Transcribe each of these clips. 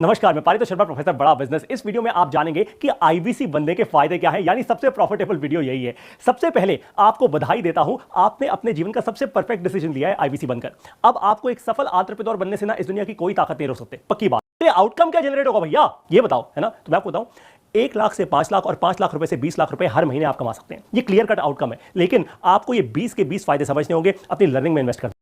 नमस्कार, मैं पारितोष शर्मा, प्रोफेसर बड़ा बिजनेस। इस वीडियो में आप जानेंगे कि आईबीसी बनने के फायदे क्या हैं, यानी सबसे प्रॉफिटेबल वीडियो यही है। सबसे पहले आपको बधाई देता हूं, आपने अपने जीवन का सबसे परफेक्ट डिसीजन लिया है आईबीसी बनकर। अब आपको एक सफल एंटरप्रेन्योर बनने से ना इस दुनिया की कोई ताकत नहीं रोक सकते, पक्की बात। ये आउटकम क्या जनरेट होगा भैया, ये बताओ, है ना? तो मैं आपको बताऊं, 1 लाख से 5 लाख और 5 लाख रुपए से 20 लाख रुपए हर महीने आप कमा सकते हैं। ये क्लियर कट आउटकम है, लेकिन आपको ये 20 के 20 फायदे समझने होंगे अपनी लर्निंग में इन्वेस्ट करते।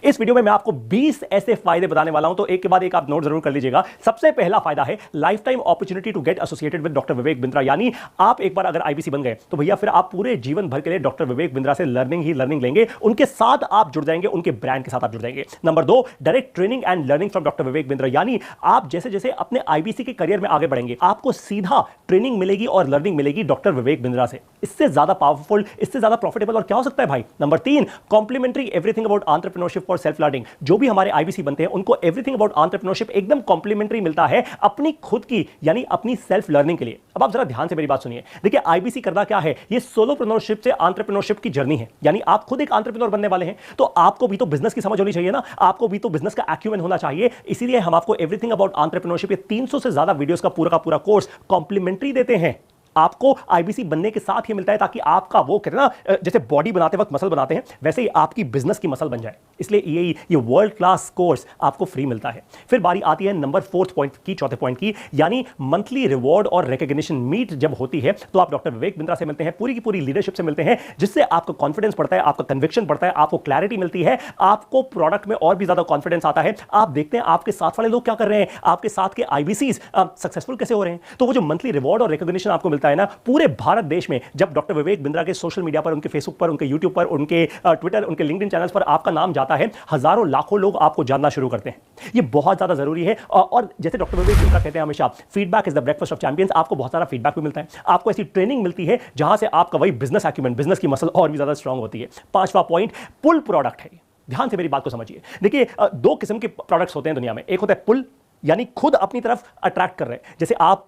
इस वीडियो में मैं आपको 20 ऐसे फायदे बताने वाला हूं, तो एक के बाद एक आप नोट जरूर कर लीजिएगा। सबसे पहला फायदा है life time opportunity to get associated with doctor Vivek Bindra. यानी आप एक बार अगर आईबीसी बन गए तो भैया फिर आप पूरे जीवन भर के लिए डॉक्टर विवेक बिंद्रा से लर्निंग ही लर्निंग लेंगे, उनके साथ आप जुड़ जाएंगे, उनके ब्रांड के साथ आप जुड़ जाएंगे। Number 2, direct training and learning from doctor Vivek Bindra. यानी आप जैसे जैसे अपने आईबीसी के करियर में आगे बढ़ेंगे, आपको सीधा ट्रेनिंग मिलेगी और लर्निंग मिलेगी डॉक्टर विवेक बिंद्रा से। इससे ज्यादा पावरफुल, इससे ज्यादा प्रॉफिटेबल और क्या हो सकता है भाई? Number 3, complimentary everything about entrepreneurship for self learning. जो भी हमारे आईबीसी बनते हैं उनको एवरीथिंग अबाउट एंटरप्रेन्योरशिप एकदम कॉम्प्लीमेंट्री मिलता है अपनी खुद की, यानी अपनी सेल्फ लर्निंग के लिए। अब आप जरा ध्यान से मेरी बात सुनिए। देखिए, आईबीसी करना क्या है? ये सोलोप्रेन्योरशिप से एंटरप्रेन्योरशिप की जर्नी है। यानी आप खुद एक एंटरप्रेन्योर बनने वाले हैं, तो आपको भी तो बिजनेस की समझ होनी चाहिए ना, आपको भी तो बिजनेस का एक्यूमेन होना चाहिए। इसीलिए हम आपको एवरीथिंग अबाउट एंटरप्रेन्योरशिप ये 300 से ज्यादा वीडियोस का पूरा कोर्स कॉम्प्लीमेंट्री देते हैं। आपको आईबीसी बनने के साथ ही मिलता है, ताकि आपका वो कहते हैं ना, जैसे बॉडी बनाते वक्त मसल बनाते हैं, वैसे ही आपकी बिजनेस की मसल बन जाए। इसलिए ये वर्ल्ड क्लास कोर्स आपको फ्री मिलता है। फिर बारी आती है नंबर 4 पॉइंट की, चौथे पॉइंट की, यानी मंथली रिवॉर्ड और रिकॉग्निशन मीट जब होती है तो आप डॉक्टर विवेक बिंद्रा से मिलते हैं, पूरी की पूरी लीडरशिप से मिलते हैं, जिससे आपका कॉन्फिडेंस बढ़ता है, आपका कन्विक्शन बढ़ता है, आपको क्लैरिटी मिलती है, आपको प्रोडक्ट में और भी ज्यादा कॉन्फिडेंस आता है। आप देखते हैं आपके साथ वाले लोग क्या कर रहे हैं, आपके साथ के आईबीसी सक्सेसफुल कैसे हो रहे हैं। तो वो जो मंथली रिवॉर्ड और रिकॉग्निशन आपको मिलता है ना, पूरे भारत देश में जब डॉक्टर विवेक बिंद्रा के सोशल मीडिया पर, उनके फेसबुक पर, उनके यूट्यूब पर, उनके ट्विटर, उनके लिंक्डइन चैनल्स पर आपका नाम जाता है, हजारों लाखों लोग आपको जानना शुरू करते हैं। ये बहुत ज्यादा जरूरी है। और जैसे डॉक्टर विवेक बिंद्रा कहते हैं हमेशा, feedback is the breakfast of champions. आपको बहुत सारा फीडबैक भी मिलता है, आपको ऐसी ट्रेनिंग मिलती है जहां से आपका वही बिजनेस एक्यूमेंट, बिजनेस की मसल और भी ज्यादा स्ट्रांग होती है। 5वां पॉइंट, पुल प्रोडक्ट है। ध्यान से मेरी बात को समझिए। देखिए, 2 किस्म के प्रोडक्ट्स होते हैं दुनिया में। एक होता है पुल, यानी खुद अपनी तरफ अट्रैक्ट कर रहे हैं। जैसे आप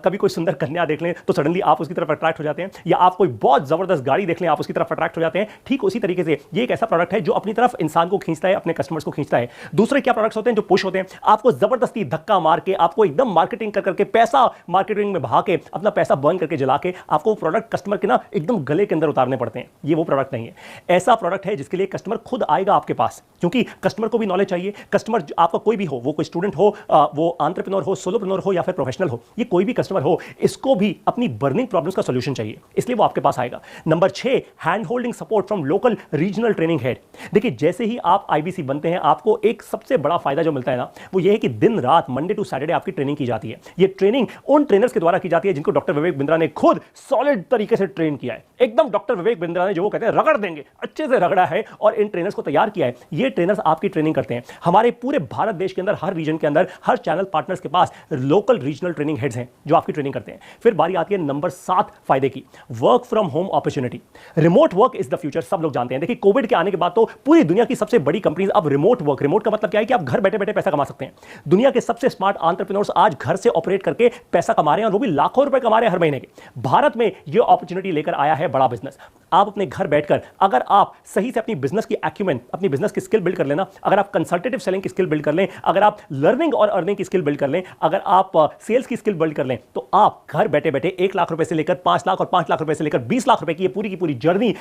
कभी कोई सुंदर कन्या देख लें तो सडनली आप उसकी तरफ अट्रैक्ट हो जाते हैं, या आप कोई बहुत जबरदस्त गाड़ी देख लें, आप उसकी तरफ अट्रैक्ट हो जाते हैं। ठीक उसी तरीके से ये एक ऐसा प्रोडक्ट है जो अपनी तरफ इंसान को खींचता है, अपने कस्टमर्स को खींचता है। दूसरे क्या प्रोडक्ट्स होते हैं जो पुश होते हैं, आपको जबरदस्ती धक्का मार के, आपको एकदम मार्केटिंग कर करके, पैसा मार्केटिंग में बहा के, अपना पैसा बर्न करके, जला के आपको प्रोडक्ट कस्टमर के ना एकदम गले के अंदर उतारने पड़ते हैं। ये वो प्रोडक्ट नहीं है। ऐसा प्रोडक्ट है जिसके लिए कस्टमर खुद आएगा आपके पास, क्योंकि कस्टमर को भी नॉलेज चाहिए। कस्टमर आपका कोई भी हो, वो कोई स्टूडेंट हो, वो हो, सोलोप्रेन्योर हो, या फिर प्रोफेशनल हो, ये कोई भी कस्टमर हो, इसको भी अपनी बर्निंग प्रॉब्लम्स का सॉल्यूशन चाहिए, इसलिए वो आपके पास आएगा। Number 6, hand holding support from local regional training head. देखिए, जैसे ही आप आईबीसी बनते हैं, आपको एक सबसे बड़ा फायदा जो मिलता है ना, वो ये है कि दिन रात, मंडे टू सैटरडे आपकी ट्रेनिंग की जाती है। ये ट्रेनिंग उन ट्रेनर्स के द्वारा की जाती है जिनको डॉक्टर विवेक बिंद्रा ने खुद सॉलिड तरीके से ट्रेन किया है। एकदम डॉक्टर विवेक बिंद्रा ने, जो वो कहते हैं रगड़ देंगे, अच्छे से रगड़ा है और इन ट्रेनर्स को तैयार किया है। ये ट्रेनर्स आपकी ट्रेनिंग करते हैं। हमारे पूरे भारत देश के अंदर, हर रीजन के अंदर, हर चैनल पार्टनर्स के पास लोकल रीजनल ट्रेनिंग हेड्स हैं जो आपकी ट्रेनिंग करते हैं। फिर बारी आती है नंबर 7 फायदे की, work from home opportunity. Remote work is the future, सब लोग जानते हैं। देखिए, कोविड के आने के बाद तो पूरी दुनिया की सबसे बड़ी कंपनीज अब रिमोट वर्क, रिमोट का मतलब क्या है कि आप घर बैठे बैठे पैसा कमा सकते हैं। दुनिया के सबसे स्मार्ट एंटरप्रेन्योर्स आज घर से ऑपरेट करके पैसा कमा रहे हैं, और वो भी लाखों रुपए कमा रहे हैं हर महीने के। भारत में यह अपॉर्चुनिटी लेकर आया है बड़ा बिजनेस। आप अपने घर बैठकर, अगर आप सही से अपनी बिजनेस की एक्यूमेंट, अपनी बिजनेस की स्किल बिल्ड कर लेना, अगर आप कंसल्टेटिव सेलिंग की स्किल बिल्ड कर लें, अगर आप लर्निंग और अर्निंग की स्किल बिल्ड कर लें, अगर आप सेल्स की स्किल बिल्ड कर लें, तो आप घर बैठे बैठे 1 लाख रुपए से लेकर 5 लाख और 5 लाख रुपए से लेकर 20 लाख रुपए की पूरी की पूरी जर्नी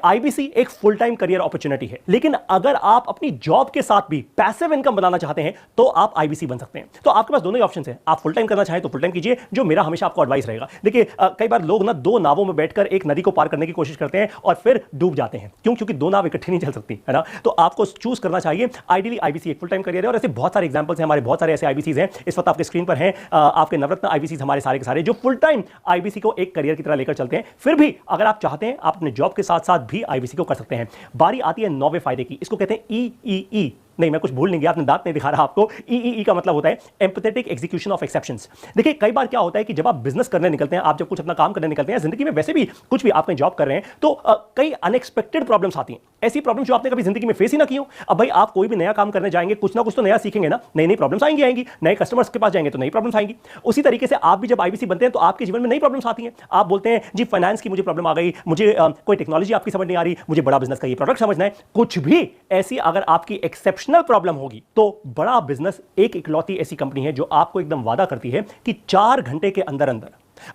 आईबीसी एक फुल टाइम करियर अपॉर्चुनिटी है। लेकिन अगर आप अपनी जॉब के साथ भी पैसिव इनकम बनाना चाहते हैं तो आप आईबीसी बन सकते हैं। तो आपके पास दोनों ही ऑप्शन हैं। आप फुल टाइम करना चाहें तो फुल टाइम कीजिए, जो मेरा हमेशा आपको एडवाइस रहेगा। देखिए, कई बार लोग ना 2 नावों में बैठकर एक नदी को पार करने की कोशिश करते हैं और फिर डूब जाते हैं। क्यों? क्योंकि 2 नाव इकट्ठी नहीं चल सकती, है ना? तो आपको चूज करना चाहिए। आइडियली आईबीसी एक फुल टाइम करियर है, और ऐसे बहुत सारे एग्जांपल्स हैं, हमारे बहुत सारे ऐसे आईबीसीज हैं, इस वक्त आपके स्क्रीन पर हैं, आपके नवरत्न आईबीसीज हमारे सारे के सारे, जो फुल टाइम आईबीसी को एक करियर की तरह लेकर चलते हैं। फिर भी अगर आप चाहते हैं, आप अपने जॉब के साथ साथ भी आईबीसी को कर सकते हैं। बारी आती है 9वें फायदे की, इसको कहते हैं ईईई। नहीं, मैं कुछ भूल नहीं गया, आपने दांत नहीं दिखा रहा आपको। ईईई का मतलब होता है एम्पैथेटिक एग्जीक्यूशन ऑफ एक्सेप्शंस। देखिए, कई बार क्या होता है कि जब आप बिजनेस करने निकलते हैं, आप जब कुछ अपना काम करने निकलते हैं, जिंदगी में वैसे भी कुछ भी आप जॉब कर रहे हैं, तो कई अनएक्सपेक्टेड प्रॉब्लम्स आती हैं, ऐसी प्रॉब्लम्स जो आपने कभी जिंदगी में फेस ही ना की हो। अब भाई, आप कोई भी नया काम करने जाएंगे, कुछ ना कुछ तो नया सीखेंगे ना, नई नई प्रॉब्लम्स आएंगी, नए कस्टमर्स के पास जाएंगे तो नई प्रॉब्लम्स आएंगी। उसी तरीके से आप भी जब आईबीसी बनते हैं तो आपके जीवन में नई प्रॉब्लम्स आती हैं। आप बोलते हैं जी, फाइनेंस की मुझे प्रॉब्लम आ गई, मुझे कोई टेक्नोलॉजी आपकी समझ नहीं आ रही, मुझे बड़ा बिजनेस का ये प्रोडक्ट समझना है। कुछ भी ऐसी अगर आपकी एक्सेप्शन ऑपरेशनल प्रॉब्लम होगी तो बड़ा बिजनेस एक इकलौती ऐसी कंपनी है जो आपको एकदम वादा करती है कि 4 घंटे के अंदर अंदर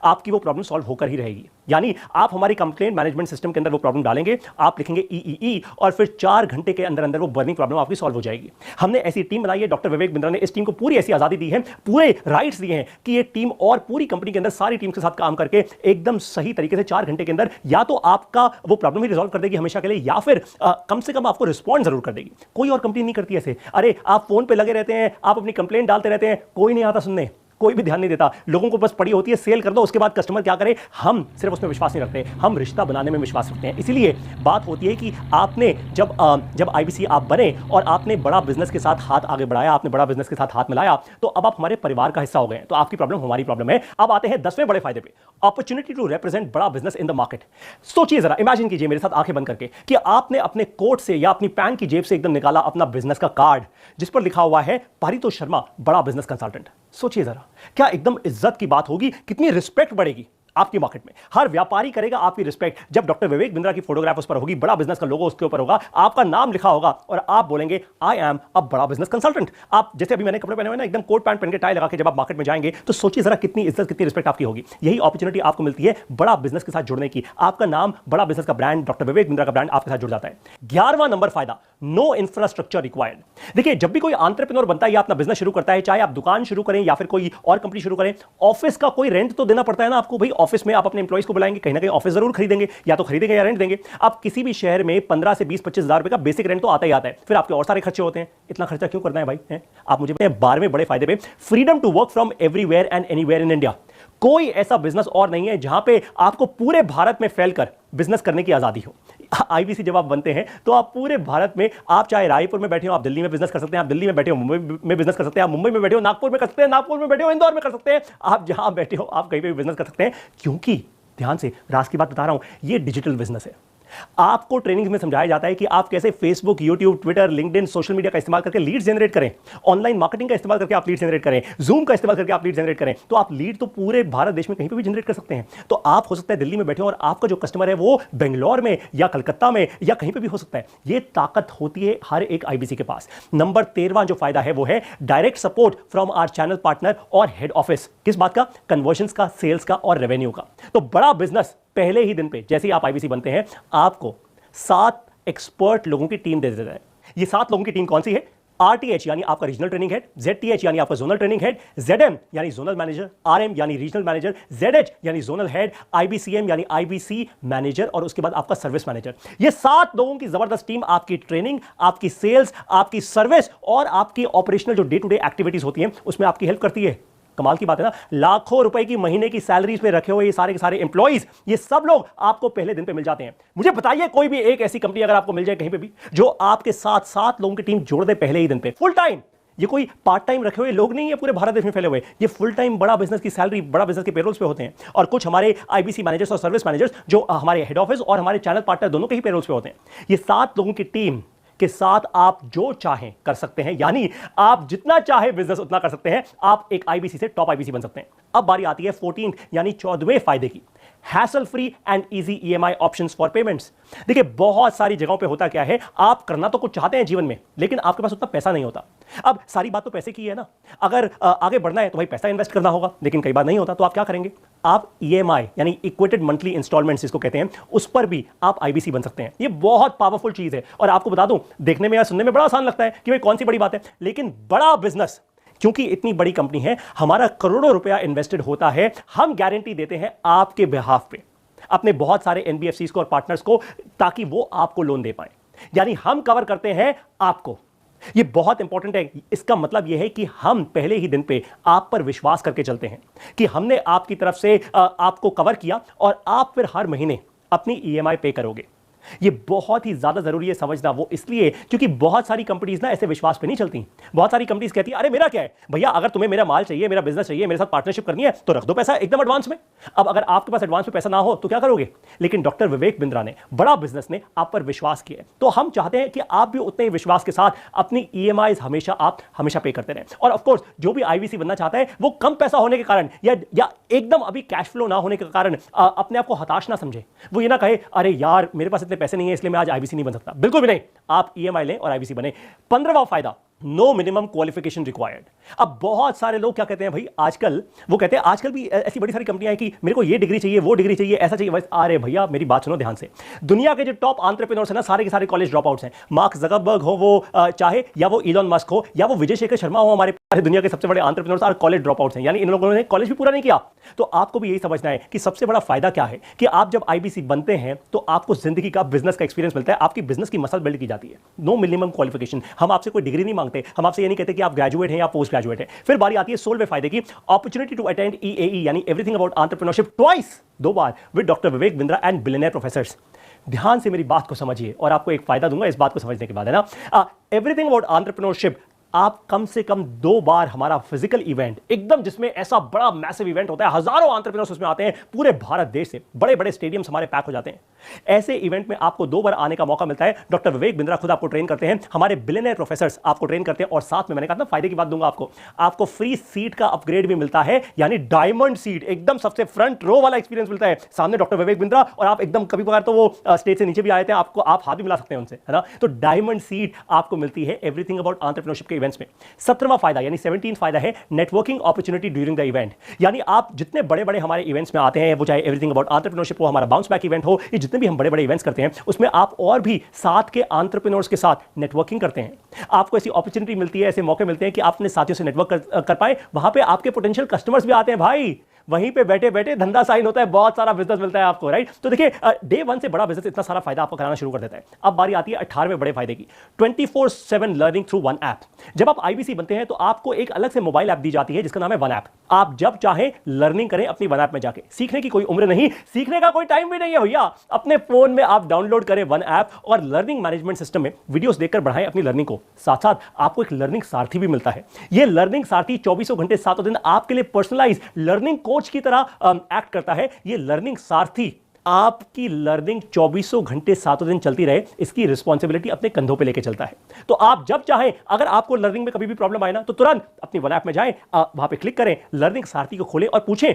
आपकी वो प्रॉब्लम सॉल्व होकर ही रहेगी। यानी आप हमारी कंप्लेंट मैनेजमेंट सिस्टम के अंदर वो प्रॉब्लम डालेंगे, आप लिखेंगे ई और फिर 4 घंटे के अंदर अंदर वो बर्निंग प्रॉब्लम आपकी सॉल्व हो जाएगी। हमने ऐसी टीम बनाई है, डॉक्टर विवेक बिंद्रा ने इस टीम को पूरी ऐसी आजादी दी है, पूरे राइट्स दिए हैं कि ये टीम और पूरी कंपनी के अंदर सारी टीम के साथ काम करके एकदम सही तरीके से 4 घंटे के अंदर या तो आपका वो प्रॉब्लम ही रिजॉल्व कर देगी हमेशा के लिए, या फिर कम से कम आपको रिस्पॉन्ड जरूर कर देगी। कोई और कंपनी नहीं करती ऐसे। अरे आप फोन पे लगे रहते हैं, आप अपनी कंप्लेंट डालते रहते हैं, कोई नहीं आता सुनने, कोई भी ध्यान नहीं देता, लोगों को बस पड़ी होती है सेल कर दो, उसके बाद कस्टमर क्या करे। हम सिर्फ उसमें विश्वास नहीं रखते, हम रिश्ता बनाने में विश्वास रखते हैं। इसीलिए बात होती है कि आपने जब आईबीसी आप बने और आपने बड़ा बिजनेस के साथ हाथ आगे बढ़ाया, आपने बड़ा बिजनेस के साथ हाथ मिलाया, तो अब आप हमारे परिवार का हिस्सा हो गए। तो आपकी प्रॉब्लम हमारी प्रॉब्लम है। अब आते हैं 10वें बड़े फायदे पे, अपॉर्चुनिटी टू रिप्रेजेंट बड़ा बिजनेस इन द मार्केट। सोचिए जरा, इमेजिन कीजिए मेरे साथ आंखें बंद करके कि आपने अपने कोट से या अपनी पैंट की जेब से एकदम निकाला अपना बिजनेस का कार्ड जिस पर लिखा हुआ है पारितोष शर्मा बड़ा बिजनेस कंसल्टेंट। सोचिए जरा, क्या एकदम इज्जत की बात होगी, कितनी रिस्पेक्ट बढ़ेगी आपकी मार्केट में। हर व्यापारी करेगा आपकी रिस्पेक्ट जब डॉक्टर विवेक बिंद्रा की फोटोग्राफ उस पर होगी, बड़ा बिजनेस का लोगो उसके ऊपर होगा, आपका नाम लिखा होगा और आप बोलेंगे आई एम अ बड़ा बिजनेस कंसल्टेंट। आप जैसे अभी मैंने कपड़े पहने हुए ना, एकदम कोट पैंट पहन के टाई लगा के जब आप मार्केट में जाएंगे तो सोचिए जरा कितनी इज्जत कितनी रिस्पेक्ट आपकी होगी। यही अपॉर्चुनिटी आपको मिलती है बड़ा बिजनेस के साथ जुड़ने की। आपका नाम, बड़ा बिजनेस का ब्रांड, डॉक्टर विवेक बिंद्रा का ब्रांड आपके साथ जुड़ जाता है। 11वां नंबर फायदा, नो इंफ्रास्ट्रक्चर रिक्वायर्ड। देखिए, जब भी कोई एंटरप्रेन्योर बनता है या अपना बिजनेस शुरू करता है, चाहे आप दुकान शुरू करें या फिर कोई और कंपनी शुरू करें, ऑफिस का कोई रेंट तो देना पड़ता है ना आपको। भाई ऑफिस में आप अपने एम्प्लॉइज को बुलाएंगे, कहीं ना कहीं ऑफिस जरूर खरीदेंगे, या तो खरीदेंगे या रेंट देंगे। आप किसी भी शहर में 15 से 20-25 हजार रुपए का बेसिक रेंट तो आता ही आता है, फिर आपके और सारे खर्चे होते हैं। इतना खर्चा क्यों करना है भाई? आप मुझे बताएं। 12वें बड़े फायदे पे, freedom to work from everywhere and anywhere in India. कोई ऐसा बिजनेस और नहीं है जहां पे आपको पूरे भारत में फैलकर बिजनेस करने की आजादी हो। आईबीसी जब आप बनते हैं तो आप पूरे भारत में, आप चाहे रायपुर में बैठे हो आप दिल्ली में बिजनेस कर सकते हैं, आप दिल्ली में बैठे हो मुंबई में बिजनेस कर सकते हैं, आप मुंबई में बैठे हो नागपुर में कर सकते हैं, नागपुर में बैठे हो इंदौर में कर सकते हैं, आप जहां बैठे हो आप कहीं पे भी बिजनेस कर सकते हैं। क्योंकि ध्यान से, राज की बात बता रहा हूं, ये डिजिटल बिजनेस है। आपको ट्रेनिंग में समझाया जाता है कि आप कैसे Facebook, YouTube, Twitter, LinkedIn, social media का इस्तेमाल करके लीड जनरेट करें, ऑनलाइन मार्केटिंग का इस्तेमाल करके आप लीड जनरेट करें, जूम का इस्तेमाल करके आप लीड जनरेट करें। तो आप लीड तो पूरे भारत देश में कहीं पे भी जनरेट कर सकते हैं। तो आप हो सकता है दिल्ली में बैठे हो और आपका जो कस्टमर है वो बेंगलोर में या कलकत्ता में या कहीं पे भी हो सकता है। ये ताकत होती है हर एक आईबीसी के पास। नंबर 13वां जो फायदा है वो है direct support from our channel partner और हेड ऑफिस। किस बात का? कन्वर्जन्स का, सेल्स का और रेवेन्यू का। तो बड़ा बिजनेस पहले ही दिन पे जैसे ही आप आईबीसी बनते हैं आपको 7 एक्सपर्ट लोगों की टीम दे देता है। ये 7 लोगों की टीम कौन सी है? आरटीएच यानी आपका रीजनल ट्रेनिंग हेड, जेडटीएच यानी आपका जोनल ट्रेनिंग हेड, जेडएम यानी जोनल मैनेजर, आरएम यानी रीजनल मैनेजर, जेडएच यानी जोनल हेड, आईबीसीएम यानी आईबीसी मैनेजर और उसके बाद आपका सर्विस मैनेजर। ये 7 लोगों की जबरदस्त टीम आपकी ट्रेनिंग, आपकी सेल्स, आपकी सर्विस और आपकी ऑपरेशनल जो डे टू डे एक्टिविटीज होती हैं उसमें आपकी हेल्प करती है। कमाल की बात है ना, लाखों रुपए की महीने की सैलरीज पे रखे हुए ये सारे के सारे एम्प्लॉइज, ये सब लोग आपको पहले दिन पे मिल जाते हैं। मुझे बताइए कोई भी एक ऐसी कंपनी अगर आपको मिल जाए कहीं पे भी जो आपके साथ 7 लोगों की टीम जोड़ दे पहले ही दिन पे, फुल टाइम। ये कोई पार्ट टाइम रखे हुए लोग नहीं है पूरे भारत देश में फैले हुए, ये फुल टाइम बड़ा बिजनेस की सैलरी, बड़ा बिजनेस के पेरोल्स पे होते हैं। और कुछ हमारे आईबीसी मैनेजर्स और सर्विस मैनेजर्स जो हमारे हेड ऑफिस और हमारे चैनल पार्टनर दोनों के ही पेरोल्स पे होते हैं। ये 7 लोगों की टीम के साथ आप जो चाहें कर सकते हैं, यानी आप जितना चाहे बिजनेस उतना कर सकते हैं। आप एक आईबीसी से टॉप आईबीसी बन सकते हैं। अब बारी आती है 14 यानी 14वें फायदे की, hassle free and easy EMI options for payments. देखिए, बहुत सारी जगहों पे होता क्या है, आप करना तो कुछ चाहते हैं जीवन में लेकिन आपके पास उतना पैसा नहीं होता। अब सारी बात तो पैसे की है ना, अगर आगे बढ़ना है तो भाई पैसा इन्वेस्ट करना होगा, लेकिन कई बार नहीं होता। तो आप क्या करेंगे? आप ईएमआई यानी इक्वेटेड मंथली इंस्टॉलमेंट्स जिसको कहते हैं, उस पर भी आप आईबीसी बन सकते हैं। ये बहुत पावरफुल चीज है और आपको बता दूं, देखने में या सुनने में बड़ा आसान लगता है कि भाई कौन सी बड़ी बात है, लेकिन बड़ा बिजनेस क्योंकि इतनी बड़ी कंपनी है, हमारा करोड़ों रुपया इन्वेस्टेड होता है, हम गारंटी देते हैं आपके बिहाफ पे अपने बहुत सारे एनबीएफसीज को और पार्टनर्स को, ताकि वो आपको लोन दे पाए। यानी हम कवर करते हैं आपको। ये बहुत इंपॉर्टेंट है। इसका मतलब यह है कि हम पहले ही दिन पे आप पर विश्वास करके चलते हैं कि हमने आपकी तरफ से आपको कवर किया और आप फिर हर महीने अपनी ईएमआई पे करोगे। ये बहुत ही ज्यादा जरूरी है समझना, वो इसलिए क्योंकि बहुत सारी कंपनीज ना ऐसे विश्वास पे नहीं चलती। बहुत सारी कंपनीज कहती है अरे मेरा क्या है भैया, अगर तुम्हें मेरा माल चाहिए, मेरा बिजनेस चाहिए, मेरे साथ पार्टनरशिप करनी है तो रख दो पैसा एकदम एडवांस में। अब अगर आपके पास एडवांस में पैसा ना हो तो क्या करोगे? लेकिन डॉक्टर विवेक बिंद्रा ने, बड़ा बिजनेस ने आप पर विश्वास किया है, तो हम चाहते हैं कि आप भी उतने ही विश्वास के साथ अपनी ईएमआई हमेशा पे करते रहें। और ऑफकोर्स जो भी आईबीसी बनना चाहता है वो कम पैसा होने के कारण या एकदम अभी कैश फ्लो ना होने के कारण अपने आप को हताश ना समझे। वो ये ना कहे अरे यार मेरे पास इतने पैसे नहीं है इसलिए मैं आज आईबीसी नहीं बन सकता। बिल्कुल भी नहीं, आप ईएमआई लें और आईबीसी बने। 15वां फायदा, नो मिनिमम क्वालिफिकेशन रिक्वायर्ड। अब बहुत सारे लोग क्या कहते हैं भाई, आजकल वो कहते हैं, आजकल भी ऐसी बड़ी सारी कंपनियां हैं कि मेरे को ये डिग्री चाहिए, वो डिग्री चाहिए, ऐसा चाहिए वैसा। अरे भैया मेरी बात सुनो ध्यान से, दुनिया के जो टॉप एंटरप्रेन्योर्स हैं ना, सारे के सारे कॉलेज ड्रॉप आउट्स हैं। मार्क ज़करबर्ग हो वो चाहे, या वो इलॉन मस्क हो, या वो विजय शेखर शर्मा हो, हमारे दुनिया के सबसे बड़े एंटरप्रेन्योर्स और कॉलेज ड्रॉप आउट्स हैं, यानी इन लोगों ने कॉलेज भी पूरा नहीं किया। तो आपको भी यही समझना है कि सबसे बड़ा फायदा क्या है कि आप जब आईबीसी बनते हैं तो आपको जिंदगी का, बिजनेस का एक्सपीरियंस मिलता है, आपकी बिजनेस की मसल बिल्ड की जाती है। नो मिनिमम क्वालिफिकेशन, हम आपसे कोई डिग्री नहीं मांगते, हम आपसे ये नहीं कहते कि आप ग्रेजुएट हैं या पोस्ट ग्रेजुएट हैं। फिर बारी आती है 16वें फायदे की, अपॉर्चुनिटी टू अटेंड ईएई यानी everything about entrepreneurship twice, 2 bar with doctor Vivek Bindra and billionaire professors. ध्यान से मेरी बात को समझिए और आपको एक फायदा दूंगा इस बात को समझने के बाद, है ना। एवरीथिंग अबाउट एंटरप्रेन्योरशिप, आप कम से कम 2 बार हमारा फिजिकल इवेंट, एकदम जिसमें ऐसा बड़ा मैसिव इवेंट होता है, हजारों एंटरप्रेन्योर्स उसमें आते हैं पूरे भारत देश से, बड़े बड़े स्टेडियम्स हमारे पैक हो जाते हैं। ऐसे इवेंट में आपको 2 बार आने का मौका मिलता है। डॉक्टर विवेक बिंद्रा खुद आपको ट्रेन करते हैं, हमारे बिलियनियर प्रोफेसर्स आपको ट्रेन करते हैं, और साथ में मैंने कहा ना फायदे की बात दूंगा आपको फ्री सीट का अपग्रेड भी मिलता है, यानी डायमंड सीट, एकदम सबसे फ्रंट रो वाला एक्सपीरियंस मिलता है। सामने डॉक्टर विवेक बिंद्रा और आप एकदम, कभी कभार तो वो स्टेज से नीचे भी आए थे, आपको आप हाथ भी मिला सकते हैं उनसे, है ना। तो डायमंड सीट आपको मिलती है एवरीथिंग अबाउट एंटरप्रेन्योरशिप के इवेंट्स में। 17वां फायदा यानी 17th फायदा है networking opportunity during the event, यानी आप जितने बड़े बड़े हमारे इवेंट्स में आते हैं, वो चाहे एवरीथिंग अबाउट एंटरप्रेन्योरशिप हो, हमारा बाउंस बैक इवेंट हो, ये जितने भी हम बड़े बड़े इवेंट्स करते हैं, उसमें आप और भी साथ के एंटरप्रेन्योर्स के साथ नेटवर्किंग करते हैं। आपको ऐसी अपॉर्चुनिटी मिलती है, ऐसे मौके मिलते हैं कि आप अपने साथियों से नेटवर्क कर पाए। वहां पे आपके पोटेंशियल कस्टमर्स भी आते हैं भाई, वहीं पे बैठे बैठे धंधा साइन होता है, बहुत सारा बिजनेस मिलता है आपको, राइट। तो देखिए डे 1 से बड़ा बिजनेस इतना सारा फायदा आपको कराना शुरू कर देता है। अब बारी आती है 18वें बड़े फायदे की, 24/7 लर्निंग थ्रू वन ऐप। जब आप आईबीसी बनते हैं तो आपको एक अलग से मोबाइल ऐप दी जाती है जिसका नाम है वन ऐप। आप जब चाहें लर्निंग करें अपनी वन ऐप में जाके, सीखने की कोई उम्र नहीं, सीखने का कोई टाइम भी नहीं है भैया। अपने फोन में आप डाउनलोड करें वन ऐप और लर्निंग मैनेजमेंट सिस्टम में वीडियोस देखकर बढ़ाएं अपनी लर्निंग को। साथ साथ आपको एक लर्निंग सारथी भी मिलता है। यह लर्निंग सारथी 24 घंटे 7 दिन आपके लिए पर्सनलाइज लर्निंग कोच की तरह एक्ट करता है। ये लर्निंग सारथी आपकी लर्निंग 24 घंटे 7 दिन चलती रहे, इसकी रिस्पॉन्सिबिलिटी अपने कंधों पे लेके चलता है। तो आप जब चाहें, अगर आपको लर्निंग में कभी भी प्रॉब्लम आए ना, तो तुरंत अपनी वन ऐप में जाएं, वहां पे क्लिक करें, लर्निंग सारथी को खोलें और पूछें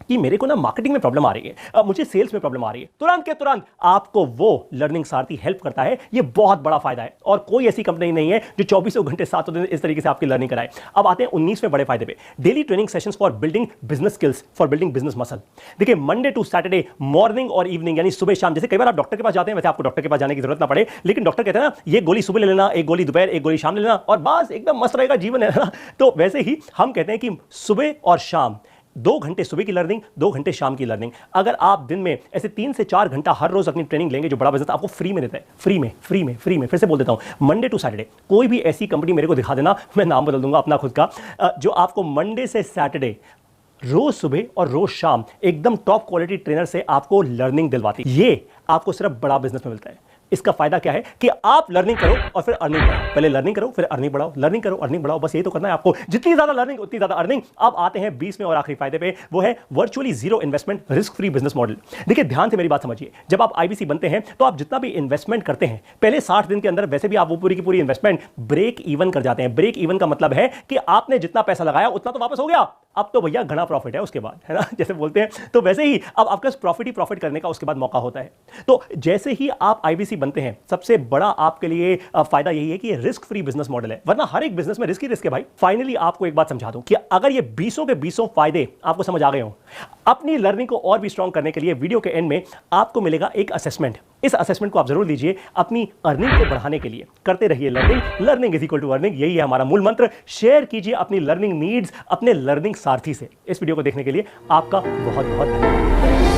कि मेरे को ना मार्केटिंग में प्रॉब्लम आ रही है, मुझे सेल्स में प्रॉब्लम आ रही है। तुरंत के तुरंत आपको वो लर्निंग सारथी हेल्प करता है। ये बहुत बड़ा फायदा है और कोई ऐसी कंपनी नहीं है जो 24 घंटे 7 दिन इस तरीके से आपकी लर्निंग कराए। अब आते हैं 19वें बड़े फायदे पे, daily training sessions for building business skills, for building business muscle. देखिए मंडे टू सैटरडे मॉर्निंग और इवनिंग, यानी सुबह शाम। जैसे कई बार आप डॉक्टर के पास जाते हैं, वैसे आपको डॉक्टर के पास जाने की जरूरत ना पड़े, लेकिन डॉक्टर कहते हैं ना ये गोली सुबह ले लेना, एक गोली दोपहर, एक गोली शाम ले लेना और बस एकदम मस्त रहेगा जीवन, है ना। तो वैसे ही हम कहते हैं कि सुबह और शाम 2 घंटे सुबह की लर्निंग, 2 घंटे शाम की लर्निंग। अगर आप दिन में ऐसे 3 से 4 घंटा हर रोज अपनी ट्रेनिंग लेंगे, जो बड़ा बिजनेस आपको फ्री में देता है, फ्री में, फिर से बोल देता हूं, मंडे टू सैटरडे। कोई भी ऐसी कंपनी मेरे को दिखा देना, मैं नाम बदल दूंगा अपना खुद का, जो आपको मंडे से सैटरडे रोज सुबह और रोज शाम एकदम टॉप क्वालिटी ट्रेनर से आपको लर्निंग दिलवाती। ये आपको सिर्फ बड़ा बिजनेस में मिलता है। इसका फायदा क्या है कि आप लर्निंग करो और फिर अर्निंग बढ़ाओ। पहले लर्निंग करो, फिर अर्निंग बढ़ाओ, लर्निंग करो, अर्निंग बढ़ाओ, बस यही तो करना है आपको। जितनी ज्यादा लर्निंग उतनी ज्यादा अर्निंग। अब आते हैं 20वें और आखिरी फायदे पे, वो है virtually zero investment risk free business model. देखिए ध्यान से मेरी बात समझिए, जब आप आईबीसी बनते हैं तो आप जितना भी इन्वेस्टमेंट करते हैं, पहले 60 दिन के अंदर वैसे भी आप वो पूरी की पूरी इन्वेस्टमेंट ब्रेक इवन कर जाते हैं। ब्रेक इवन का मतलब है कि आपने जितना पैसा लगाया उतना तो वापस हो गया, अब तो भैया घना प्रॉफिट है उसके बाद, है ना, जैसे बोलते हैं। तो वैसे ही अब आपके पास प्रॉफिट ही प्रॉफिट करने का उसके बाद मौका होता है। तो जैसे ही आप आईबीसी बनते हैं, सबसे बड़ा आपके लिए फायदा यही है कि ये रिस्क फ्री बिजनेस मॉडल है, वरना हर एक बिजनेस में रिस्क ही रिस्क है भाई। फाइनली आपको एक बात समझा दूं कि अगर ये 20 के 20 फायदे आपको समझ आ गए हो, अपनी लर्निंग को और भी स्ट्रांग करने के लिए वीडियो के एंड में आपको मिलेगा एक असेसमेंट। इस असेसमेंट को आप जरूर लीजिए अपनी अर्निंग को बढ़ाने के लिए। करते रहिए learning, learning is equal to earning, यही है हमारा मूल मंत्र। शेयर कीजिए अपनी लर्निंग नीड्स अपने लर्निंग सारथी से। इस वीडियो को देखने के लिए आपका बहुत बहुत धन्यवाद।